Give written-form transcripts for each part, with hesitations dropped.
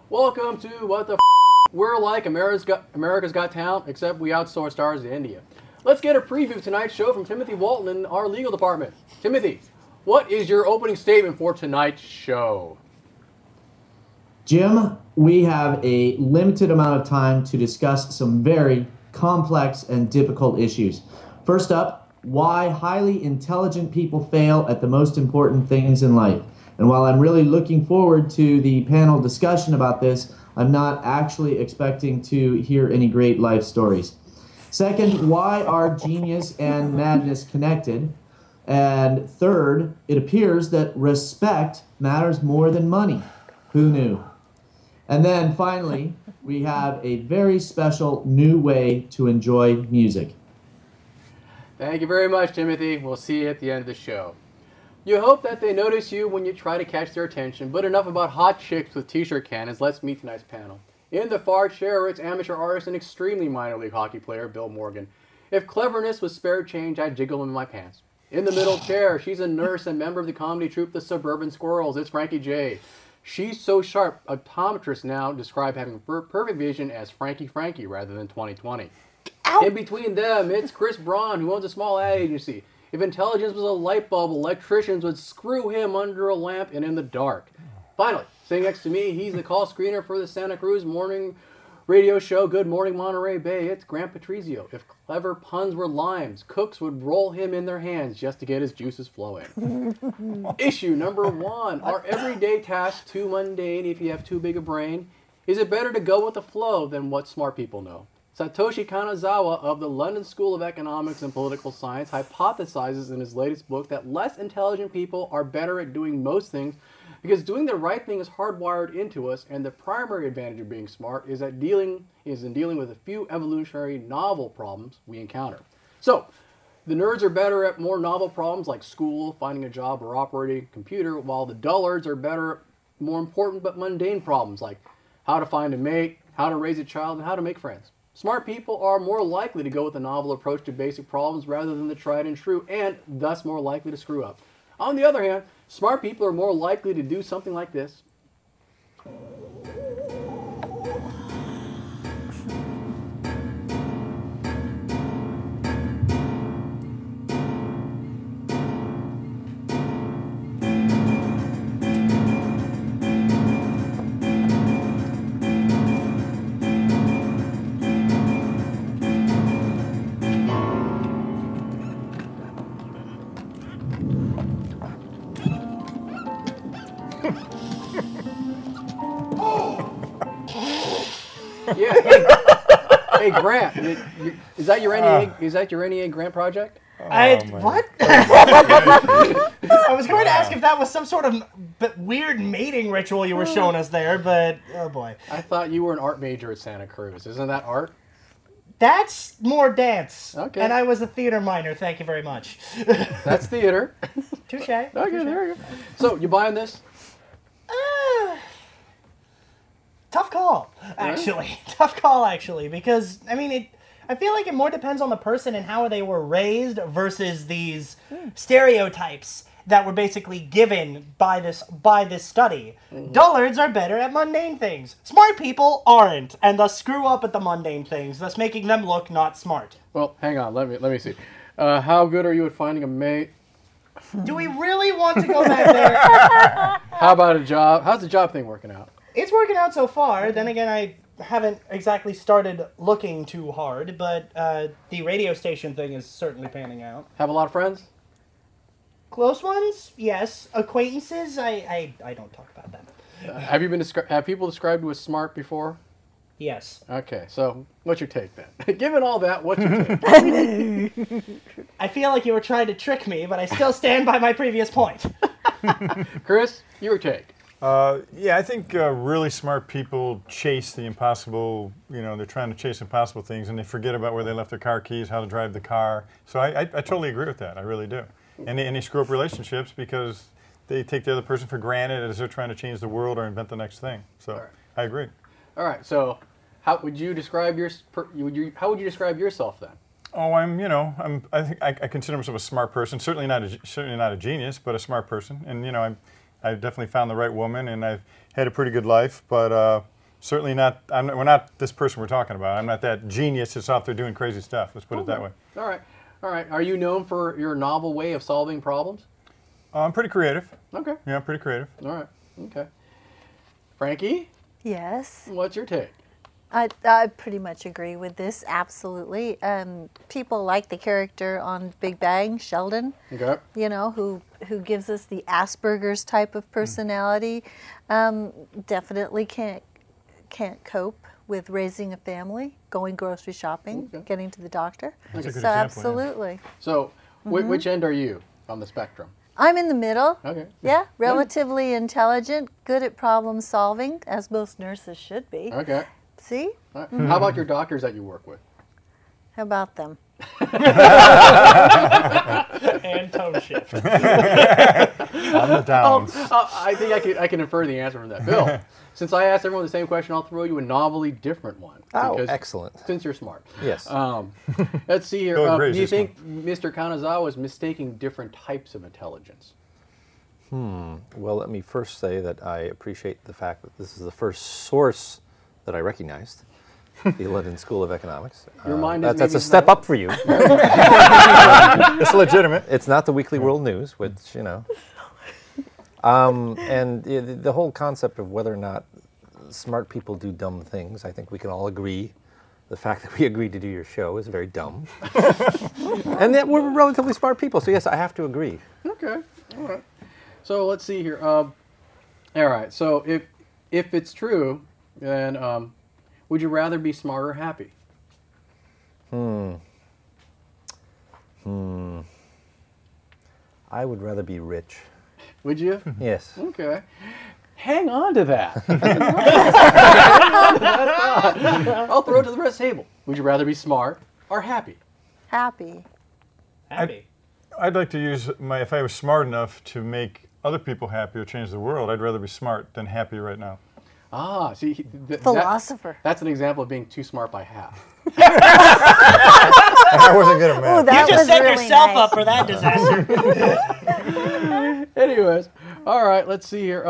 Welcome to What the F***. We're like America's Got Talent, except we outsource stars to India. Let's get a preview of tonight's show from Timothy Walton in our legal department. Timothy, what is your opening statement for tonight's show? Jim, we have a limited amount of time to discuss some very complex and difficult issues. First up, why highly intelligent people fail at the most important things in life. And while I'm really looking forward to the panel discussion about this, I'm not actually expecting to hear any great life stories. Second, why are genius and madness connected? And third, it appears that respect matters more than money. Who knew? And then finally, we have a very special new way to enjoy music. Thank you very much, Timothy. We'll see you at the end of the show. You hope that they notice you when you try to catch their attention, but enough about hot chicks with t-shirt cannons. Let's meet tonight's panel. In the far chair, it's amateur artist and extremely minor league hockey player, Bill Morgan. If cleverness was spare change, I'd jiggle him in my pants. In the middle chair, she's a nurse and member of the comedy troupe The Suburban Squirrels. It's Frankie J. She's so sharp, optometrists now describe having perfect vision as Frankie rather than 20/20. In between them, it's Chris Braun, who owns a small ad agency. If intelligence was a light bulb, electricians would screw him under a lamp and in the dark. Finally, sitting next to me, he's the call screener for the Santa Cruz morning radio show Good Morning Monterey Bay. It's Grant Patrizio. If clever puns were limes, cooks would roll him in their hands just to get his juices flowing. Issue number 1. Are everyday tasks too mundane if you have too big a brain? Is it better to go with the flow than what smart people know? Satoshi Kanazawa of the London School of Economics and Political Science hypothesizes in his latest book that less intelligent people are better at doing most things because doing the right thing is hardwired into us, and the primary advantage of being smart is in dealing with a few evolutionary novel problems we encounter. So, the nerds are better at more novel problems like school, finding a job, or operating a computer, while the dullards are better at more important but mundane problems like how to find a mate, how to raise a child, and how to make friends. Smart people are more likely to go with a novel approach to basic problems rather than the tried and true, and thus more likely to screw up. On the other hand, smart people are more likely to do something like this. Yeah. Hey, Grant. Is that your NEA? Is that your NEA grant project? What? I was going to ask if that was some sort of weird mating ritual you were showing us there, but oh boy. I thought you were an art major at Santa Cruz. Isn't that art? That's more dance. Okay. And I was a theater minor. Thank you very much. That's theater. Touche. Okay, there you go. So, you buying this? Tough call, actually. Right? Tough call, actually, because, I mean, I feel like it more depends on the person and how they were raised versus these stereotypes that were basically given by this study. Mm-hmm. Dullards are better at mundane things. Smart people aren't, and thus screw up at the mundane things, thus making them look not smart. Well, hang on, let me see. How good are you at finding a mate? Do we really want to go back there? How about a job? How's the job thing working out? It's working out so far. Then again, I haven't exactly started looking too hard, but the radio station thing is certainly panning out. Have a lot of friends? Close ones, yes. Acquaintances, I don't talk about them. Have people described you as smart before? Yes. Okay, so what's your take then? Given all that, what's your take? I feel like you were trying to trick me, but I still stand by my previous point. Chris, your take. Yeah, I think really smart people chase the impossible, they're trying to chase impossible things, and they forget about where they left their car keys, how to drive the car. So I totally agree with that. I really do. And they screw up relationships because they take the other person for granted as they're trying to change the world or invent the next thing. So right. I agree. All right. So how would you describe yourself then? Oh, I think I consider myself a smart person. Certainly not a genius, but a smart person. And I've definitely found the right woman, and I've had a pretty good life. But certainly not. We're not this person we're talking about. I'm not that genius that's out there doing crazy stuff. Let's put it that way. All right. Are you known for your novel way of solving problems? I'm pretty creative. Okay. Yeah, I'm pretty creative. All right. Okay. Frankie, Yes. what's your take? I pretty much agree with this, absolutely. People like the character on Big Bang, Sheldon, Okay. who gives us the Asperger's type of personality. Definitely can't cope with raising a family, going grocery shopping, getting to the doctor. That's a good So example, absolutely. So, which end are you on the spectrum? I'm in the middle. Okay. Yeah, relatively intelligent, good at problem solving, as most nurses should be. Okay. See? All right. How about your doctors that you work with? How about them? And tone shift. On the downs. I think I can infer the answer from that. Bill, since I asked everyone the same question, I'll throw you a novelly different one. Oh, because- excellent. Since you're smart. Yes. Let's see here. Bill Do agrees you this think Mr. Kanazawa is mistaking different types of intelligence? Well, let me first say that I appreciate the fact that this is the first source that I recognized, the London School of Economics. Your mind is that's maybe a step not- up for you. It's legitimate. It's not the Weekly World News, which, and the whole concept of whether or not smart people do dumb things, I think we can all agree. The fact that we agreed to do your show is very dumb. And that we're relatively smart people, so yes, I have to agree. Okay. All right. So let's see here. All right. So if it's true, then would you rather be smart or happy? I would rather be rich. Would you? Yes. Okay. Hang on to that. I'll throw it to the rest of the table. Would you rather be smart or happy? Happy. Happy. I'd like to use if I was smart enough to make other people happy or change the world, I'd rather be smart than happy right now. Ah, see, Philosopher. That's an example of being too smart by half. I wasn't good at math. Oh, that You just was set really yourself nice. up for that disaster. Anyways, all right, let's see here.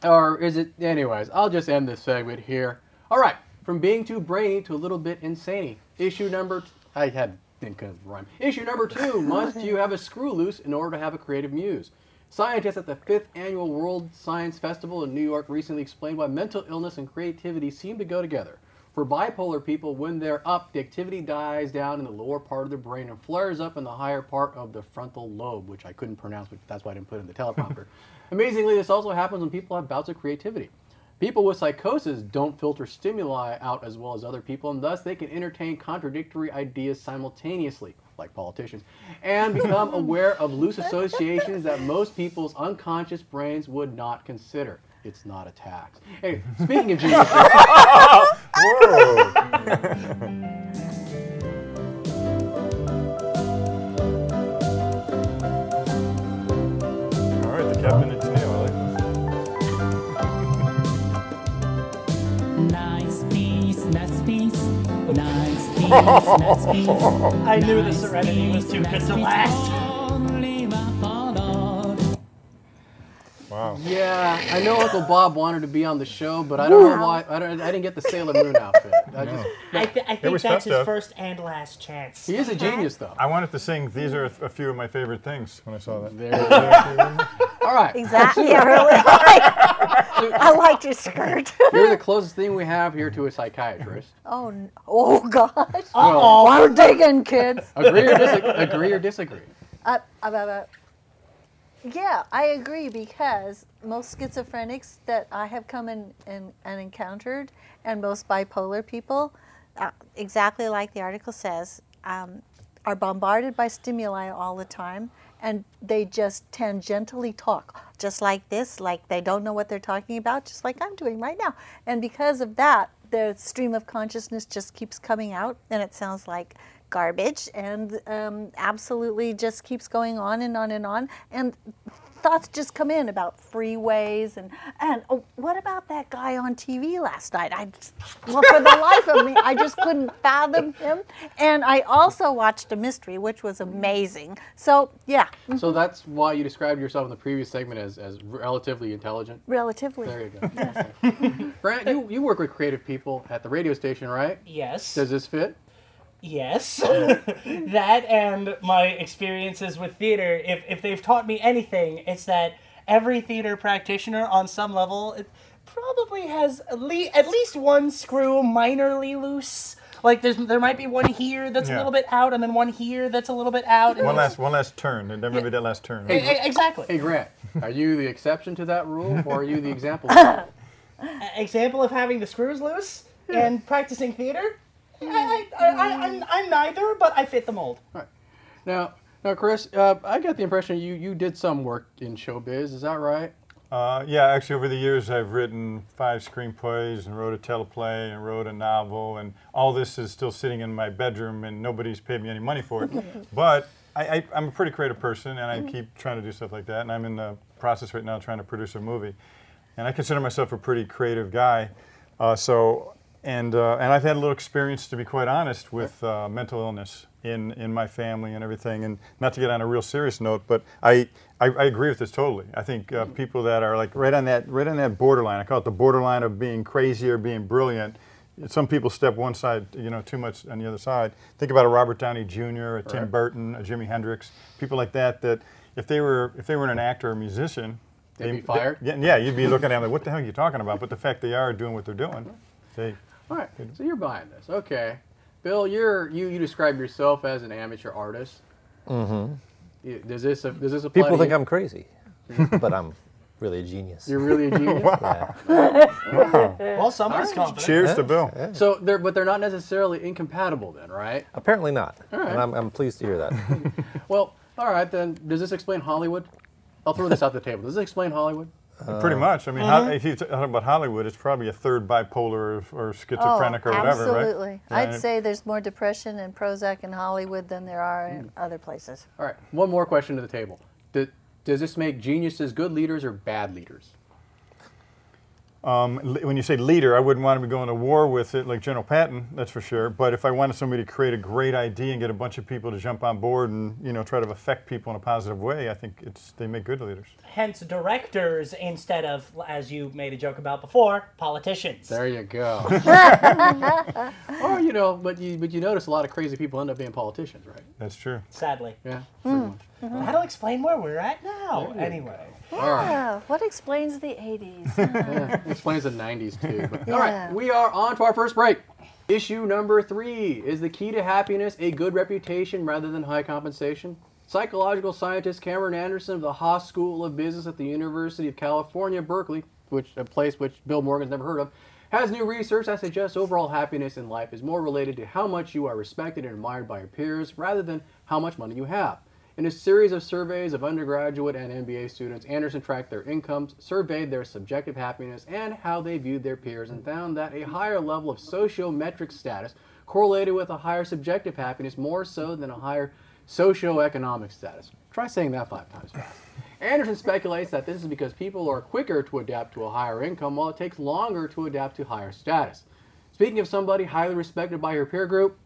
Or is it? Anyways, I'll just end this segment here. All right, from being too brainy to a little bit insane. Issue number. I had didn't rhyme. Issue number 2. Must you have a screw loose in order to have a creative muse? Scientists at the 5th Annual World Science Festival in New York recently explained why mental illness and creativity seem to go together. For bipolar people, when they're up, the activity dies down in the lower part of the brain and flares up in the higher part of the frontal lobe, which I couldn't pronounce, but that's why I didn't put it in the teleprompter. Amazingly, this also happens when people have bouts of creativity. People with psychosis don't filter stimuli out as well as other people, and thus they can entertain contradictory ideas simultaneously, like politicians, and become aware of loose associations that most people's unconscious brains would not consider. It's not a tax. Anyway, speaking of genius. Whoa. All right, the captain and tail. I like Nice piece, nice piece, nice piece, nice piece. I knew the Serenity was too good to last. Wow. Yeah, I know Uncle Bob wanted to be on the show, but I don't know why. I didn't get the Sailor Moon outfit. I think was that's tough, his though. first and last chance. He is a genius, though. I wanted to sing, these are a few of my favorite things when I saw that. There you go. All right. Exactly. Yeah, really. I liked your skirt. You're the closest thing we have here to a psychiatrist. Oh gosh. Well, We're digging, kids. agree or disagree? Yeah, I agree, because most schizophrenics that I have come in and encountered, and most bipolar people, exactly like the article says, are bombarded by stimuli all the time, and they just tangentially talk, just like this, like they don't know what they're talking about, just like I'm doing right now. And because of that, the stream of consciousness just keeps coming out, and it sounds like garbage, and absolutely just keeps going on and on and on. And thoughts just come in about freeways and oh, what about that guy on TV last night? Well, for the life of me, I just couldn't fathom him. And I also watched a mystery, which was amazing. So yeah. So that's why you described yourself in the previous segment as relatively intelligent. Relatively. There you go. Grant, you work with creative people at the radio station, right? Yes. Does this fit? Yes. That and my experiences with theater, if they've taught me anything, it's that every theater practitioner on some level probably has at least one screw minorly loose. Like there might be one here that's a little bit out, and then one here that's a little bit out. One last turn, and then maybe that last turn. Exactly. Hey, Grant, are you the exception to that rule, or are you the example? Example of having the screws loose and practicing theater? I'm neither, but I fit the mold. All right. Now, Chris, I got the impression you did some work in showbiz. Is that right? Yeah, actually, over the years, I've written 5 screenplays and wrote a teleplay and wrote a novel, and all this is still sitting in my bedroom, and nobody's paid me any money for it. But I'm a pretty creative person, and I keep trying to do stuff like that, and I'm in the process right now trying to produce a movie. And I consider myself a pretty creative guy. And I've had a little experience, to be quite honest, with mental illness in my family and everything. And not to get on a real serious note, but I agree with this totally. I think people that are like right on that borderline, I call it the borderline of being crazy or being brilliant. Some people step one side, too much on the other side. Think about a Robert Downey Jr., a Tim Burton, a Jimi Hendrix, people like that. That if they were an actor or a musician, they'd be fired. Yeah, you'd be looking at them like, what the hell are you talking about? But the fact they are doing what they're doing, All right, so you're buying this. Okay. Bill, you describe yourself as an amateur artist. Mm-hmm. Does this apply People to think you? I'm crazy, but I'm really a genius. You're really a genius? Yeah. Well, somebody's confident. Cheers to Bill. Yeah. So but they're not necessarily incompatible then, right? Apparently not. All right. And I'm pleased to hear that. Well, all right then. Does this explain Hollywood? I'll throw this out the table. Does this explain Hollywood? Pretty much. I mean, if you talk about Hollywood, it's probably a third bipolar or schizophrenic or whatever, right? Absolutely. I'd say there's more depression and Prozac in Hollywood than there are in other places. All right. One more question to the table. Does this make geniuses good leaders or bad leaders? When you say leader, I wouldn't want to be going to war with it like General Patton, that's for sure. But if I wanted somebody to create a great idea and get a bunch of people to jump on board and try to affect people in a positive way, I think they make good leaders. Hence directors instead of, as you made a joke about before, politicians. There you go. Or but you notice a lot of crazy people end up being politicians, right? That's true. Sadly. Yeah. Pretty much. That'll explain where we're at now. Anyway. All right. Yeah, what explains the 80s? Yeah, explains the 90s too. But, Yeah. All right, we are on to our first break. Issue number 3. Is the key to happiness a good reputation rather than high compensation? Psychological scientist Cameron Anderson of the Haas School of Business at the University of California, Berkeley, a place which Bill Morgan's never heard of, has new research that suggests overall happiness in life is more related to how much you are respected and admired by your peers rather than how much money you have. In a series of surveys of undergraduate and MBA students, Anderson tracked their incomes, surveyed their subjective happiness, and how they viewed their peers, and found that a higher level of sociometric status correlated with a higher subjective happiness more so than a higher socioeconomic status. Try saying that 5 times fast. Anderson speculates that this is because people are quicker to adapt to a higher income while it takes longer to adapt to higher status. Speaking of somebody highly respected by your peer group,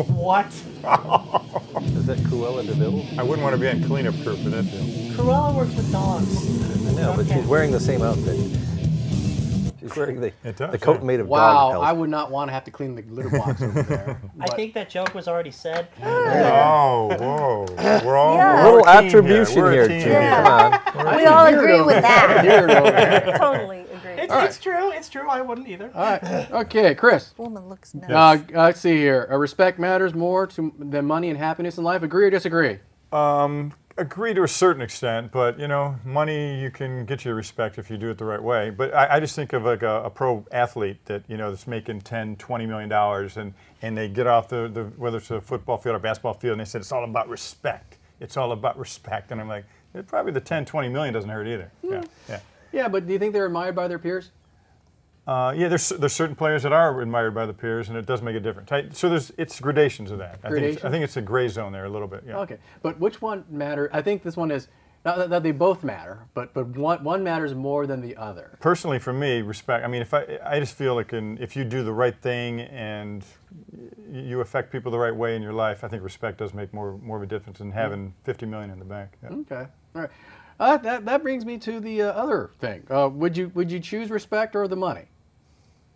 What? Is that Cruella de Vil? I wouldn't want to be on cleanup crew for that deal. Cruella works with dogs. I know, but she's wearing the same outfit. She's wearing the coat made of dog wow, pelts. I would not want to have to clean the litter box over there. I think that joke was already said. Oh, whoa. We're all Yeah. A little we're a team attribution We're a here, team Jimmy. Yeah. Come on. We all agree with that. Here it over there. Totally agree. It's true. It's true. I wouldn't either. All right. Okay, Chris. Woman looks nice. Let's see here. Respect matters more than money and happiness in life. Agree or disagree? Agree to a certain extent, but money you can get your respect if you do it the right way. But I just think of like a pro athlete that that's making $10-20 million, and they get off the whether it's a football field or basketball field, and they said it's all about respect. It's all about respect, and I'm like, probably the $10-20 million doesn't hurt either. Yeah. Yeah, but do you think they're admired by their peers? Yeah, there's certain players that are admired by the peers, and it does make a difference. So it's gradations of that. I think it's a gray zone there a little bit. Yeah. Okay, but which one matters? I think this one is not that they both matter, but one matters more than the other. Personally, for me, respect. I mean, I just feel like if you do the right thing and you affect people the right way in your life, I think respect does make more of a difference than having 50 million in the bank. Yeah. Okay, all right. That brings me to the other thing. Would you choose respect or the money?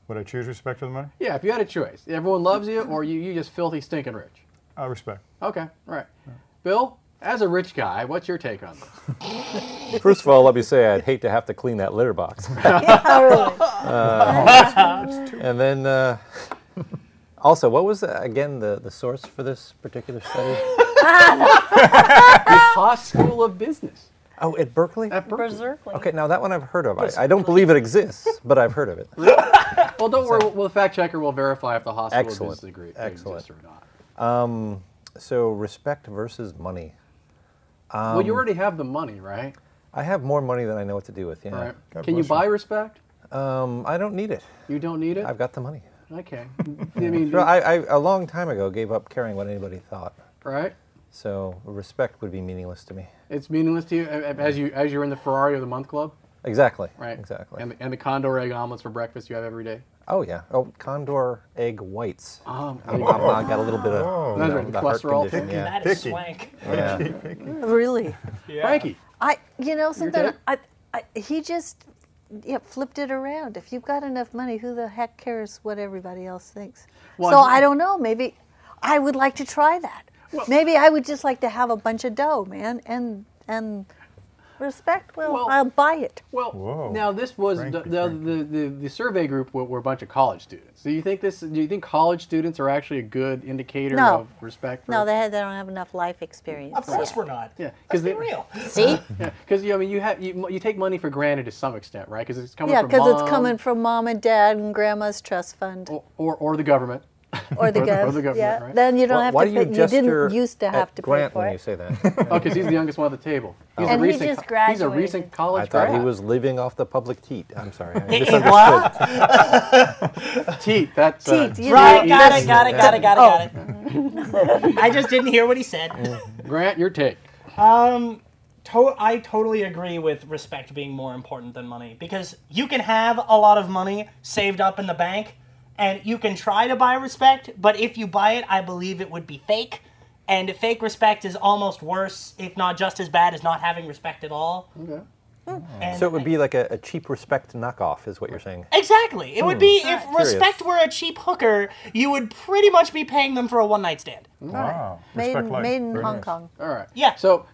Would I choose respect or the money? Yeah, if you had a choice. Everyone loves you, or you just filthy stinking rich. Respect. Okay, all right. Yeah. Bill, as a rich guy, what's your take on this? First of all, let me say I'd hate to have to clean that litter box. Yeah, really. And then, also, what was again the source for this particular study? The Haas School of Business. Oh, at Berkeley? At Berkeley. Berserkly. Okay, now that one I've heard of. I don't believe it exists, but I've heard of it. Well, don't worry. Well, the fact checker will verify if the Haas School of Excellent. Business Excellent. exists or not. So respect versus money. Well, you already have the money, right? I have more money than I know what to do with. Yeah. Right. God Can you bless buy respect? I don't need it. You don't need it? I've got the money. Okay. I mean, So I a long time ago gave up caring what anybody thought. right? So respect would be meaningless to me. It's meaningless to you as you're in the Ferrari of the Month Club, Exactly. right? Exactly. And the Condor egg omelets for breakfast you have every day. Oh yeah. Oh, condor egg whites. Oh, I got a little bit of Oh. That's right, the heart cholesterol. condition. Yeah. That is Picky. swank. Yeah. Really. Frankie. Something. take? He just flipped it around. If you've got enough money, who the heck cares what everybody else thinks? Well, So I don't know. Maybe I would like to try that. Maybe I would just like to have a bunch of dough, man, and respect. Well, I'll buy it. Well, Whoa. now this was Frankie, the survey group were a bunch of college students. Do you think college students are actually a good indicator No. of respect? No, they don't have enough life experience. Of course we're not. Yeah, Let's be they- real. See? Yeah, because you take money for granted to some extent, right? Because it's coming Yeah, from because it's mom coming from mom and dad and grandma's trust fund or the government. or the or the gov. government, Yeah, right? then you don't have Why to do pay. you You gesture didn't used to have at to pay Grant for when it. you say that? Oh, because he's the youngest one at the table. He's And a he recent, just He's a graduated. recent college I thought grad. he was living off the public teat. I'm sorry. I Hey, misunderstood. what? Teat. That's Teat, you Right, know, got that's- it, got it, got it, got it, got it. I just didn't hear what he said. Grant, your take. I totally agree with respect being more important than money, because you can have a lot of money saved up in the bank and you can try to buy respect, but if you buy it, I believe it would be fake. And fake respect is almost worse, if not just as bad as not having respect at all. Okay. And So it would be like a cheap respect knockoff, is what you're saying? exactly. It would be, if Curious. respect were a cheap hooker, you would pretty much be paying them for a one-night stand. Wow. Made Respect in, life. made in Very Hong nice. Kong. All right. Yeah. So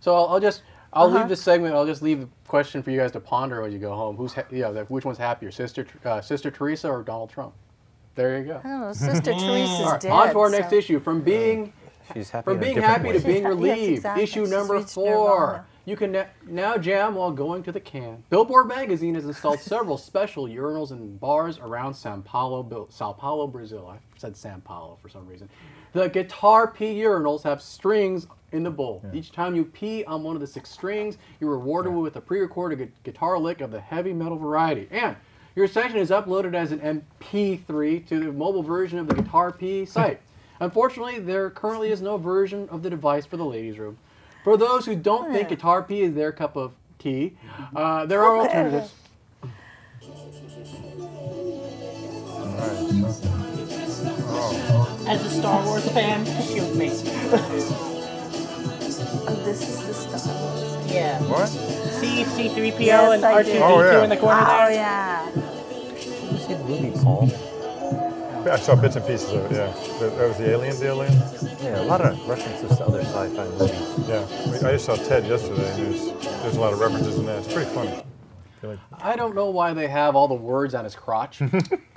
I'll leave this segment. I'll just leave the question for you guys to ponder when you go home. Which one's happier, Sister Teresa or Donald Trump? There you go. I don't know. Sister Teresa's All right, dead. on to our next so- issue. From being She's happy From in a being different happy way. to being Yes, relieved. exactly. Issue She's number reached 4. nirvana. You can now jam while going to the can. Billboard magazine has installed several special urinals in bars around Sao Paulo, Brazil. I said Sao Paulo for some reason. The guitar pee urinals have strings in the bowl. Yeah. Each time you pee on one of the 6 strings, you're rewarded with a pre-recorded guitar lick of the heavy metal variety. And your section is uploaded as an MP3 to the mobile version of the Guitar P site. Unfortunately, there currently is no version of the device for the ladies' room. For those who don't think Guitar P is their cup of tea, there are alternatives. As a Star Wars fan, shoot me. Oh, this is the stuff. Yeah. What? See C-3PO Yes, and I R2-D2 did. Oh, yeah. in the corner Oh, there? yeah. You see Ruby Paul? I saw bits and pieces of it, yeah. That was the Alien deal, Liam? Yeah, a lot of references to other sci-fi movies. Yeah. I just saw Ted yesterday, and there's a lot of references in that. It's pretty funny. I don't know why they have all the words on his crotch. I'm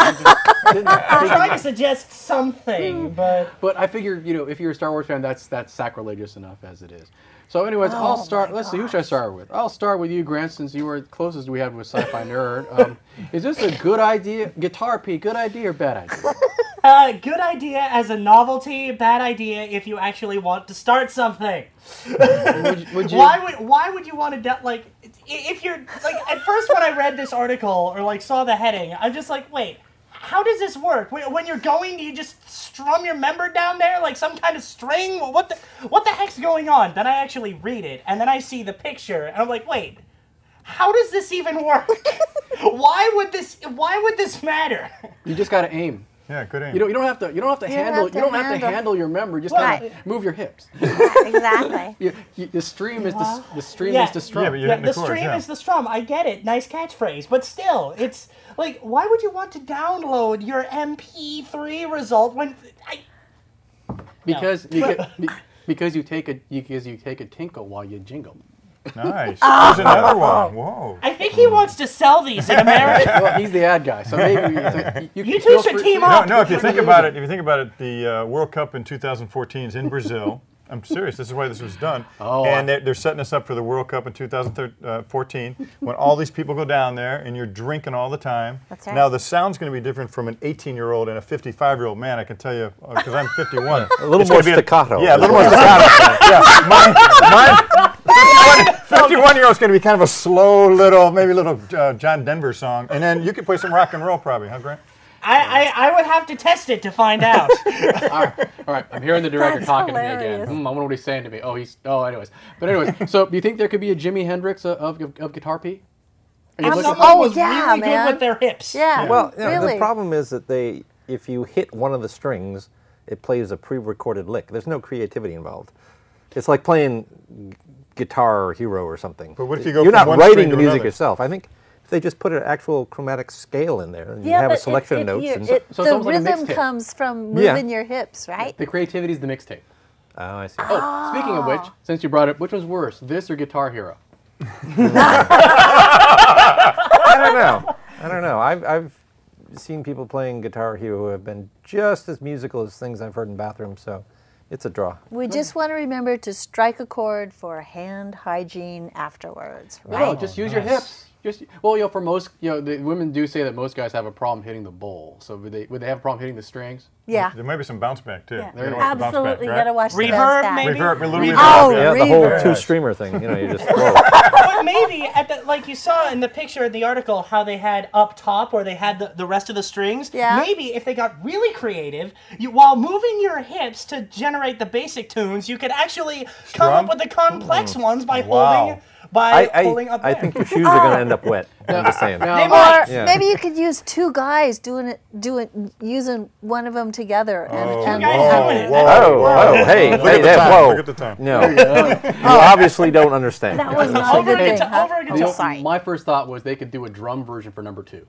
trying to suggest something, but But I figure, if you're a Star Wars fan, that's sacrilegious enough as it is. So anyways, I'll start. Let's see, who should I start with? I'll start with you, Grant, since you were the closest we had with Sci-Fi Nerd. Is this a good idea? Guitar P, good idea or bad idea? good idea as a novelty, bad idea if you actually want to start something. Would you, Why would you want to if you're like, at first when I read this article or like saw the heading, I'm just like, wait, how does this work? When you're going, do you just strum your member down there like some kind of string? What the heck's going on? Then I actually read it, and then I see the picture, and I'm like, wait, how does this even work? Why would this matter? You just gotta aim. Yeah, good aim. You don't have to handle your member. You just gotta Right. move your hips. Exactly. The stream is the stream Yeah. is the strum. Yeah, but you're Yeah, hitting the chords, stream yeah. is the strum. I get it. Nice catchphrase. But still, it's like, why would you want to download your MP3 result when... because you take a tinkle while you jingle. Nice. There's another one. Whoa. I think he wants to sell these in America. Well, he's the ad guy, so maybe You two should team up. No, if you think about it, the World Cup in 2014 is in Brazil. I'm serious. This is why this was done. Oh, and they're setting us up for the World Cup in 2014 when all these people go down there and you're drinking all the time. That's right. Now, the sound's going to be different from an 18-year-old and a 55-year-old man, I can tell you, because I'm 51. A little more staccato. Yeah, a little more staccato. Yeah, mine 51-year-old's going to be kind of a slow little, maybe a little John Denver song. And then you could play some rock and roll probably, huh, Grant? I would have to test it to find out. All right. I'm hearing the director That's talking to me hilarious. again. I wonder what he's saying to me. Anyways. But anyways, so do you think there could be a Jimi Hendrix of Guitar P? Are you If looking- someone Oh, was yeah, really man. good with their hips. Yeah. Well, you know, really. the problem is that if you hit one of the strings, it plays a pre-recorded lick. There's no creativity involved. It's like playing Guitar Hero or something. But what if you go You're from not one string writing to the music another? yourself. I think if they just put an actual chromatic scale in there, and you Yeah, have a but selection if of notes. you- And So it's the almost like a rhythm mixtape. comes from Yeah. moving your hips, right? The creativity is the mixtape. oh, I see. Oh, speaking of which, since you brought it, which was worse, this or Guitar Hero? I don't know. I've seen people playing Guitar Hero who have been just as musical as things I've heard in bathrooms, so it's a draw. We just want to remember to strike a chord for hand hygiene afterwards, right? No, just use your hips. For most, the women do say that most guys have a problem hitting the bowl. So would they have a problem hitting the strings? Yeah. There might be some bounce back, too. Yeah. You gotta watch the bounce back, Absolutely, you right? gotta watch the Reverb, bounce back. maybe? Reverb, a little Reverb. reverb. Oh, yeah. Yeah, the whole reverb. two-streamer thing, you just whoa. But maybe like you saw in the picture in the article how they had up top where they had the rest of the strings. Yeah. Maybe if they got really creative, while moving your hips to generate the basic tunes, you could actually come Strum? up with the complex ones by Wow. holding up I there. think your shoes are going to end up wet. I'm just saying. Now- They Or might. Yeah. maybe you could use two guys using one of them together. guys Whoa, doing it. Oh, hey, Look at the hey, time. whoa. Look at the time. No, you obviously don't understand. That was not a Over good a thing, guitar- huh? over a I'm guitar. sorry. My first thought was they could do a drum version for number 2.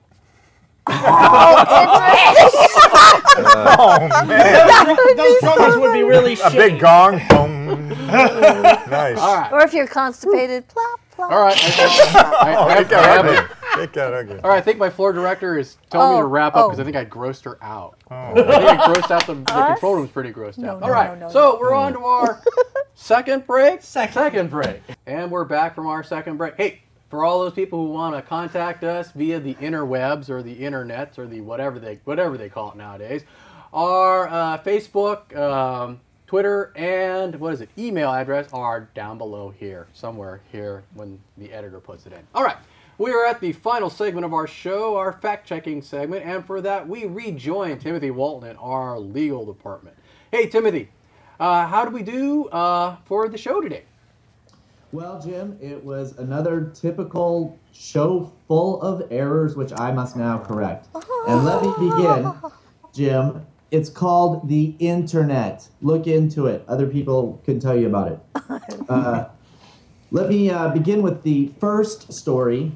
Oh, man. Those drummers would be really A shitty. big gong. Boom. Nice. All right. Or if you're constipated, plop, plop. All right. It got ugly. It got ugly. All right, I think my floor director is telling me to wrap up because I think I grossed her out. I think I grossed out the control room's pretty grossed out. no, All right, no, so we're on to our second break. Second. break. And we're back from our second break. Hey, for all those people who want to contact us via the interwebs or the internets or the whatever they call it nowadays, our Facebook, Twitter, and email address are down below here, somewhere here when the editor puts it in. All right. We are at the final segment of our show, our fact-checking segment, and for that we rejoin Timothy Walton in our legal department. Hey, Timothy, how do we do for the show today? Well, Jim, it was another typical show full of errors, which I must now correct. And let me begin, Jim. It's called the internet. Look into it. Other people can tell you about it. Let me begin with the first story.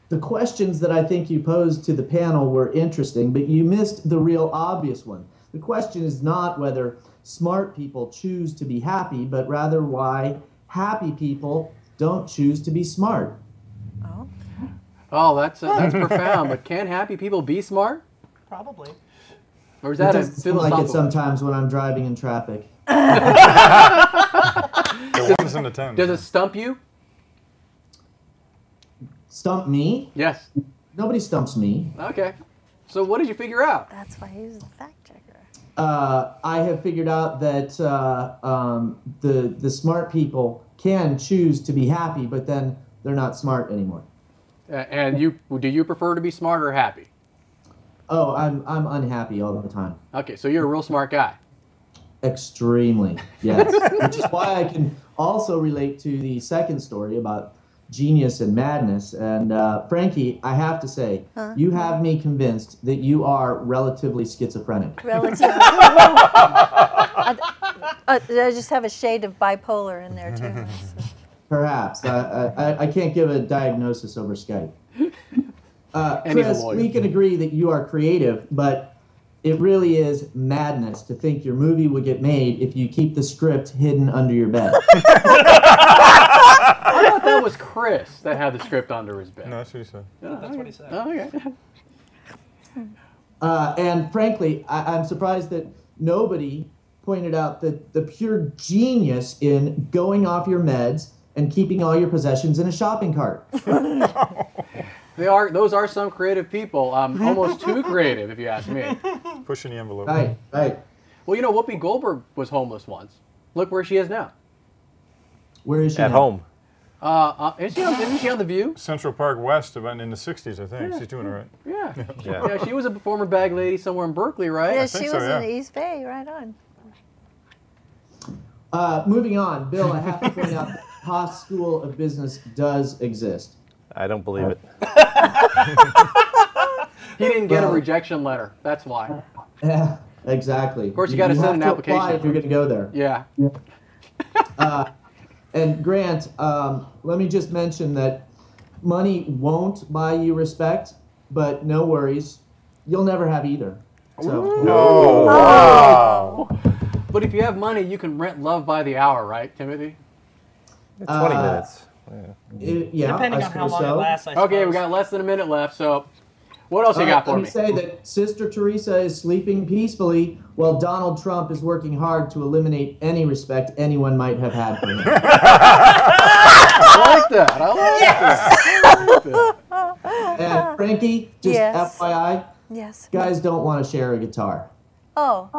The questions that I think you posed to the panel were interesting, but you missed the real obvious one. The question is not whether smart people choose to be happy, but rather why happy people don't choose to be smart. Oh, that's profound. But can happy people be smart? Probably. Or is It that a doesn't seem philosophical? like it sometimes when I'm driving in traffic. It was in the town. Does it stump you? Stump me? Yes. Nobody stumps me. Okay. So what did you figure out? That's why he's a fact checker. I have figured out that the smart people can choose to be happy, but then they're not smart anymore. And do you prefer to be smart or happy? Oh, I'm unhappy all the time. Okay, so you're a real smart guy. Extremely, yes. Which is why I can also relate to the second story about genius and madness. And Frankie, I have to say, you have me convinced that you are relatively schizophrenic. Relatively. I just have a shade of bipolar in there too. Perhaps. I can't give a diagnosis over Skype. And he's a Chris, lawyer. we can agree that you are creative, but it really is madness to think your movie would get made if you keep the script hidden under your bed. I thought that was Chris that had the script under his bed. No, that's what he said. That's what he said. Oh, okay. And frankly, I'm surprised that nobody pointed out that the pure genius in going off your meds and keeping all your possessions in a shopping cart. Those are some creative people. Almost too creative, if you ask me. Pushing the envelope. Right. Well, you know, Whoopi Goldberg was homeless once. Look where she is now. Where is she At now? home. Isn't she on The View? Central Park West, about in the 60s, I think. She's doing all right. Yeah. Yeah. Yeah, she was a former bag lady somewhere in Berkeley, right? Yeah, think she so, was yeah. in the East Bay, right on. Moving on, Bill, I have to point out that Haas School of Business does exist. I don't believe it. He didn't get a Well- rejection letter. That's why. Yeah, exactly. Of course, you gotta send an application. if you're going to go there. Yeah. And Grant, let me just mention that money won't buy you respect, but no worries, you'll never have either. So, Oh, wow. But if you have money, you can rent love by the hour, right, Timothy? 20 minutes. yeah, Depending I on how suppose long so. it lasts, I Okay, we suppose. got less than a minute left, so what else you got for Let me? me say that Sister Teresa is sleeping peacefully while Donald Trump is working hard to eliminate any respect anyone might have had for him. I like that. I like that. And Frankie, just Yes. FYI, Yes. guys don't want to share a guitar. Oh.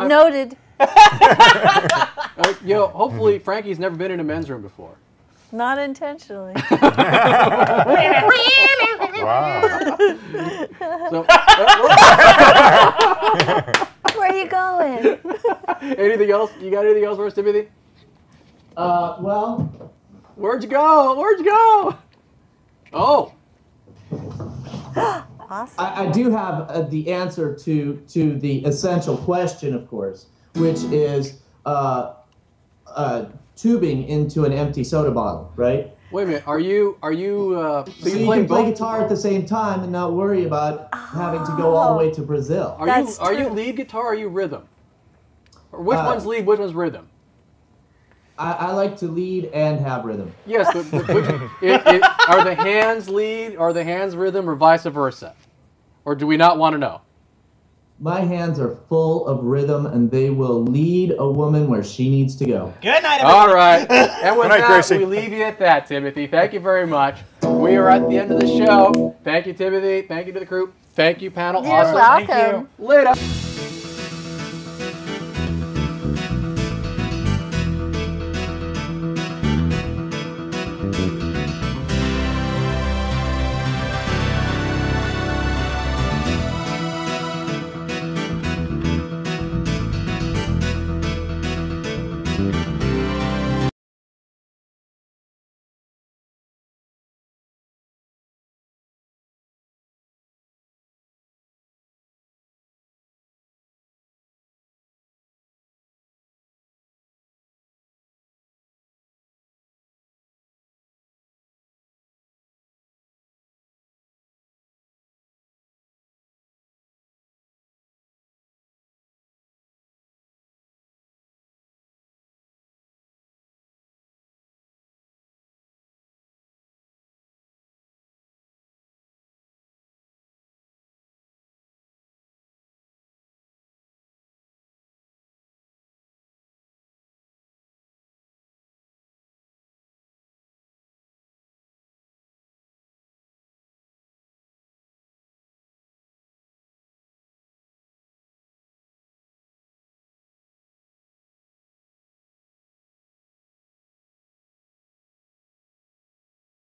Noted. Hopefully Frankie's never been in a men's room before. Not intentionally. wow. So, Where are you going? anything else? You got anything else for us, Timothy? Well, Where'd you go? Where'd you go? Oh. Awesome. I do have the answer to the essential question, of course, which is tubing into an empty soda bottle, right? Wait a minute. Are you So you you playing can play both? guitar at the same time and not worry about having to go all the way to Brazil. That's Are you true. lead guitar or are you rhythm? Or which Uh, one's lead, which one's rhythm? I like to lead and have rhythm. Yes, but are the hands lead, or the hands rhythm, or vice versa? Or do we not want to know? My hands are full of rhythm, and they will lead a woman where she needs to go. Good night, everybody. All right. And with Good night, that, Gracie. we leave you at that, Timothy. Thank you very much. We are at the end of the show. Thank you, Timothy. Thank you to the crew. Thank you, panel. You're Awesome. Thank welcome. you. Later.